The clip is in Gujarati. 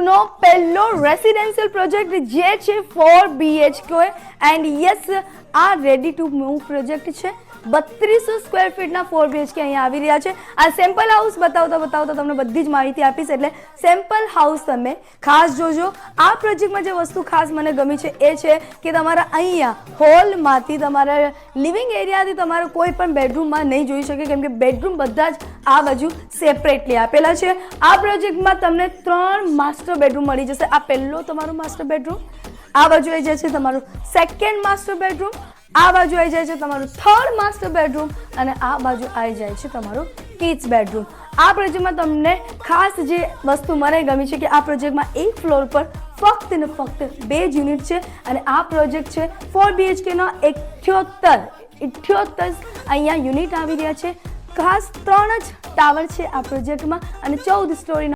નો પહેલો રેસિડેન્શિયલ પ્રોજેક્ટ જે છે 4 BHK એન્ડ યસ આ રેડી ટુ મૂવ પ્રોજેક્ટ છે. 3200 સ્ક્વેર ફીટના 4 BHK અહીંયા આવી રહ્યા છે. આ સેમ્પલ હાઉસ બતાવતા તમને બધી જ માહિતી આપીશ, એટલે સેમ્પલ હાઉસ તમે ખાસ જોજો. આ પ્રોજેક્ટમાં જે વસ્તુ ખાસ મને ગમી છે એ છે કે તમારા અહીંયા હોલમાંથી તમારા લિવિંગ એરિયાથી તમારે કોઈ પણ બેડરૂમમાં નહીં જોઈ શકે, કેમ કે બેડરૂમ બધા જ આ બાજુ સેપરેટલી આપેલા છે. આ પ્રોજેક્ટમાં તમને 3 માસ્ટર બેડરૂમ મળી જશે. આ પહેલો તમારો માસ્ટર બેડરૂમ, આ બાજુ આવી જાય છે તમારું સેકન્ડ માસ્ટર બેડરૂમ, આ બાજુ આવી જાય છે તમારું થર્ડ માસ્ટર બેડરૂમ અને આ બાજુ આવી જાય છે તમારું કિડ્સ બેડરૂમ. આ પ્રોજેક્ટમાં તમને ખાસ જે વસ્તુ મને ગમી છે કે આ પ્રોજેક્ટમાં એક ફ્લોર પર ફક્ત ને ફક્ત 2 જ યુનિટ છે અને આ પ્રોજેક્ટ છે 4 BHKનો 78 અહીંયા યુનિટ આવી રહ્યા છે. ખાસ 3 જ ટાવર છે આ પ્રોજેક્ટમાં અને 14 સ્ટોરીના